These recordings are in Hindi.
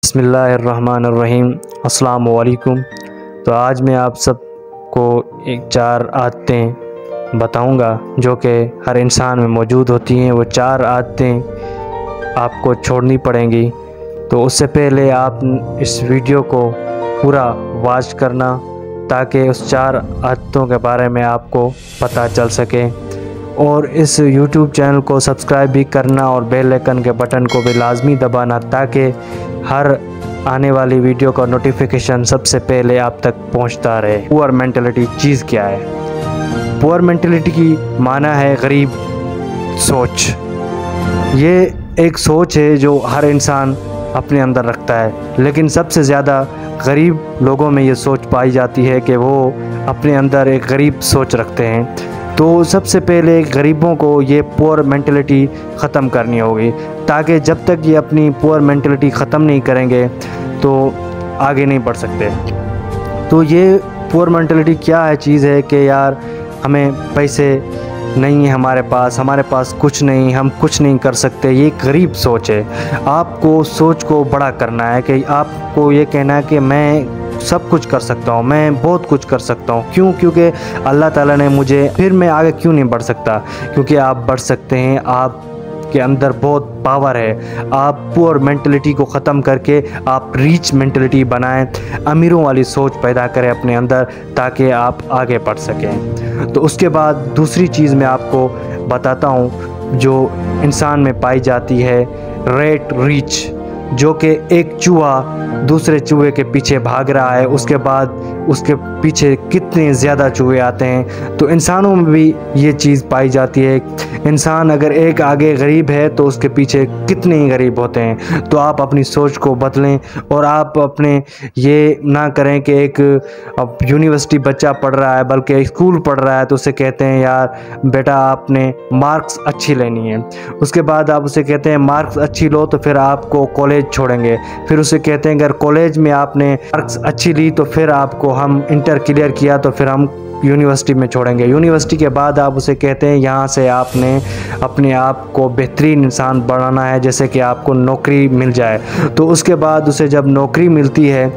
बिस्मिल्लाहिर्रहमानिर्रहीम अस्सलाम वालेकुम। तो आज मैं आप सबको एक 4 आदतें बताऊंगा जो कि हर इंसान में मौजूद होती हैं। वो 4 आदतें आपको छोड़नी पड़ेंगी। तो उससे पहले आप इस वीडियो को पूरा वॉच करना ताकि उस 4 आदतों के बारे में आपको पता चल सके। और इस YouTube चैनल को सब्सक्राइब भी करना और बेल आइकन के बटन को भी लाजमी दबाना ताकि हर आने वाली वीडियो का नोटिफिकेशन सबसे पहले आप तक पहुंचता रहे। पुअर मेंटलिटी चीज़ क्या है? पुअर मेंटलिटी की माना है गरीब सोच। ये एक सोच है जो हर इंसान अपने अंदर रखता है, लेकिन सबसे ज़्यादा गरीब लोगों में ये सोच पाई जाती है कि वो अपने अंदर एक गरीब सोच रखते हैं। तो सबसे पहले गरीबों को ये पुअर मेंटलिटी ख़त्म करनी होगी, ताकि जब तक ये अपनी पुअर मेंटलिटी ख़त्म नहीं करेंगे तो आगे नहीं बढ़ सकते। तो ये पुअर मेंटलिटी क्या है चीज़ है कि यार हमें पैसे नहीं है, हमारे पास कुछ नहीं, हम कुछ नहीं कर सकते। ये गरीब सोच है। आपको सोच को बड़ा करना है कि आपको ये कहना है कि मैं सब कुछ कर सकता हूँ, मैं बहुत कुछ कर सकता हूँ। क्यों? क्योंकि अल्लाह ताला ने मुझे, फिर मैं आगे क्यों नहीं बढ़ सकता? क्योंकि आप बढ़ सकते हैं। आपके अंदर बहुत पावर है। आप पुअर मेंटलिटी को ख़त्म करके आप रिच मेंटलिटी बनाएं, अमीरों वाली सोच पैदा करें अपने अंदर ताकि आप आगे बढ़ सकें। तो उसके बाद दूसरी चीज़ मैं आपको बताता हूँ जो इंसान में पाई जाती है, रेट रीच, जो कि एक चूहा दूसरे चूहे के पीछे भाग रहा है, उसके बाद उसके पीछे कितने ज़्यादा चूहे आते हैं। तो इंसानों में भी ये चीज़ पाई जाती है। इंसान अगर एक आगे गरीब है तो उसके पीछे कितने ही गरीब होते हैं। तो आप अपनी सोच को बदलें और आप अपने ये ना करें कि एक यूनिवर्सिटी बच्चा पढ़ रहा है बल्कि स्कूल पढ़ रहा है तो उसे कहते हैं यार बेटा आपने मार्क्स अच्छी लेनी है। उसके बाद आप उसे कहते हैं मार्क्स अच्छी लो तो फिर आपको कॉलेज छोड़ेंगे। फिर उसे कहते हैं अगर कॉलेज में आपने मार्क्स अच्छी ली तो फिर आपको हम इंटर क्लियर किया तो फिर हम यूनिवर्सिटी में छोड़ेंगे। यूनिवर्सिटी के बाद आप उसे कहते हैं यहाँ से आपने अपने आप को बेहतरीन इंसान बनाना है, जैसे कि आपको नौकरी मिल जाए। तो उसके बाद उसे जब नौकरी मिलती है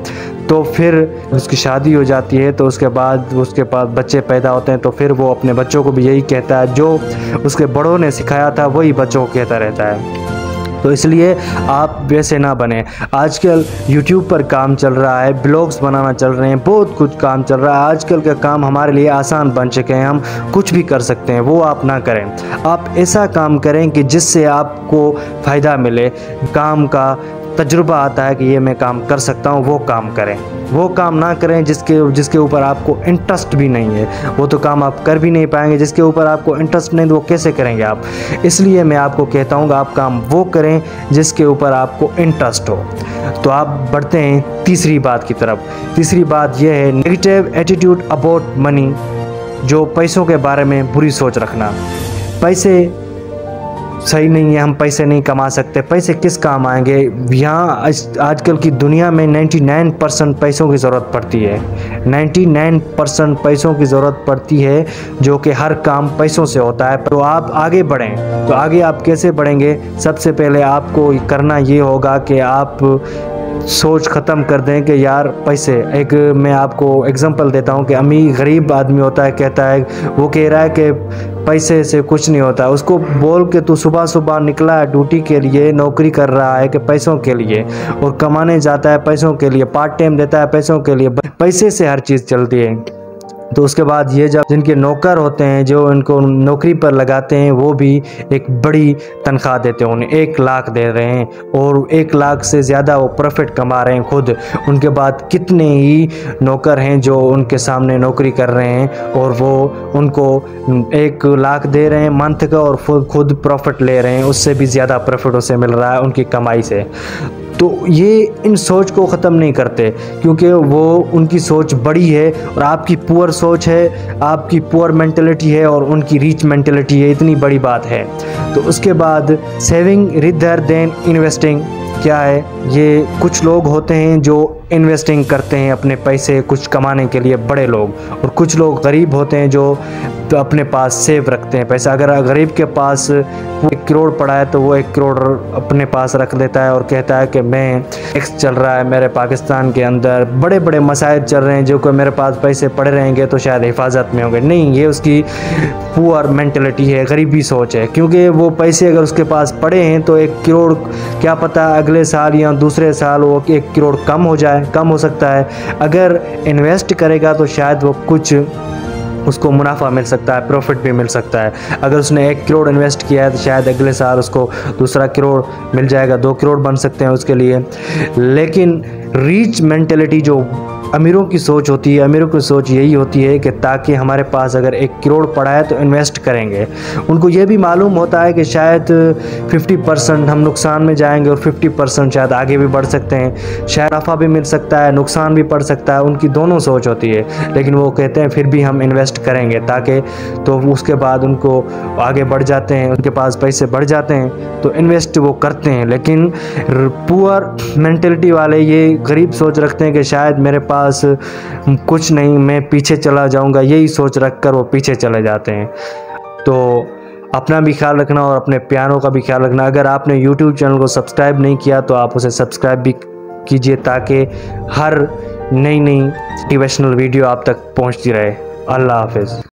तो फिर उसकी शादी हो जाती है। तो उसके बाद उसके पास बच्चे पैदा होते हैं तो फिर वो अपने बच्चों को भी यही कहता है, जो उसके बड़ों ने सिखाया था वही बच्चों को कहता रहता है। तो इसलिए आप वैसे ना बने। आजकल YouTube पर काम चल रहा है, ब्लॉग्स बनाना चल रहे हैं, बहुत कुछ काम चल रहा है। आजकल का काम हमारे लिए आसान बन चुके हैं, हम कुछ भी कर सकते हैं। वो आप ना करें। आप ऐसा काम करें कि जिससे आपको फ़ायदा मिले, काम का तजुर्बा आता है कि ये मैं काम कर सकता हूँ, वो काम करें। वो काम ना करें जिसके ऊपर आपको इंटरेस्ट भी नहीं है। वो तो काम आप कर भी नहीं पाएंगे। जिसके ऊपर आपको इंटरेस्ट नहीं तो वो कैसे करेंगे आप? इसलिए मैं आपको कहता हूँ आप काम वो करें जिसके ऊपर आपको इंटरेस्ट हो। तो आप बढ़ते हैं तीसरी बात की तरफ। तीसरी बात यह है नेगेटिव एटीट्यूड अबाउट मनी, जो पैसों के बारे में बुरी सोच रखना। पैसे सही नहीं है, हम पैसे नहीं कमा सकते, पैसे किस काम आएंगे? यहाँ आजकल की दुनिया में 99% पैसों की ज़रूरत पड़ती है। 99% पैसों की ज़रूरत पड़ती है, जो कि हर काम पैसों से होता है। तो आप आगे बढ़ें। तो आगे आप कैसे बढ़ेंगे? सबसे पहले आपको करना ये होगा कि आप सोच ख़त्म कर दें कि यार पैसे, एक मैं आपको एग्जांपल देता हूँ कि अमीर गरीब आदमी होता है, कहता है, वो कह रहा है कि पैसे से कुछ नहीं होता। उसको बोल के तू सुबह सुबह निकला है ड्यूटी के लिए, नौकरी कर रहा है कि पैसों के लिए, और कमाने जाता है पैसों के लिए, पार्ट टाइम देता है पैसों के लिए। पैसे से हर चीज़ चलती है। तो उसके बाद ये जब जिनके नौकर होते हैं, जो इनको नौकरी पर लगाते हैं, वो भी एक बड़ी तनख्वाह देते हैं, उन्हें 1 लाख दे रहे हैं और 1 लाख से ज़्यादा वो प्रॉफिट कमा रहे हैं खुद। उनके बाद कितने ही नौकर हैं जो उनके सामने नौकरी कर रहे हैं और वो उनको 1 लाख दे रहे हैं मंथ का और खुद प्रॉफिट ले रहे हैं, उससे भी ज़्यादा प्रॉफिट उसे मिल रहा है उनकी कमाई से। तो ये इन सोच को ख़त्म नहीं करते क्योंकि वो उनकी सोच बड़ी है और आपकी पुअर सोच है, आपकी पुअर मेंटलिटी है और उनकी रीच मेंटलिटी है। इतनी बड़ी बात है। तो उसके बाद सेविंग रेदर देन इन्वेस्टिंग क्या है? ये कुछ लोग होते हैं जो इन्वेस्टिंग करते हैं अपने पैसे कुछ कमाने के लिए बड़े लोग, और कुछ लोग गरीब होते हैं जो तो अपने पास सेव रखते हैं पैसा। अगर गरीब के पास 1 करोड़ पड़ा है तो वो 1 करोड़ अपने पास रख लेता है और कहता है कि मैं टैक्स चल रहा है मेरे पाकिस्तान के अंदर, बड़े बड़े मसाइल चल रहे हैं, जो कि मेरे पास पैसे पड़े रहेंगे तो शायद हिफाजत में होंगे। नहीं, ये उसकी पुअर मेंटलिटी है, गरीबी सोच है। क्योंकि वो पैसे अगर उसके पास पड़े हैं तो 1 करोड़ क्या पता अगले साल या दूसरे साल वो 1 करोड़ कम हो जाए, कम हो सकता है। अगर इन्वेस्ट करेगा तो शायद वो कुछ उसको मुनाफा मिल सकता है, प्रॉफिट भी मिल सकता है। अगर उसने 1 करोड़ इन्वेस्ट किया है तो शायद अगले साल उसको दूसरा करोड़ मिल जाएगा, 2 करोड़ बन सकते हैं उसके लिए। लेकिन रीच मेंटेलिटी जो अमीरों की सोच होती है, अमीरों की सोच यही होती है कि ताकि हमारे पास अगर 1 करोड़ पड़ा है तो इन्वेस्ट करेंगे। उनको ये भी मालूम होता है कि शायद 50% हम नुकसान में जाएंगे और 50% शायद आगे भी बढ़ सकते हैं, शायद नफ़ा भी मिल सकता है, नुकसान भी पड़ सकता है। उनकी दोनों सोच होती है, लेकिन वो कहते हैं फिर भी हम इन्वेस्ट करेंगे ताकि, तो उसके बाद उनको आगे बढ़ जाते हैं, उनके पास पैसे बढ़ जाते हैं तो इन्वेस्ट वो करते हैं। लेकिन पुअर मेंटलिटी वाले ये गरीब सोच रखते हैं कि शायद मेरे पास कुछ नहीं, मैं पीछे चला जाऊंगा, यही सोच रखकर वो पीछे चले जाते हैं। तो अपना भी ख्याल रखना और अपने प्यारों का भी ख्याल रखना। अगर आपने YouTube चैनल को सब्सक्राइब नहीं किया तो आप उसे सब्सक्राइब भी कीजिए ताकि हर नई मोटिवेशनल वीडियो आप तक पहुंचती रहे। अल्लाह हाफिज़।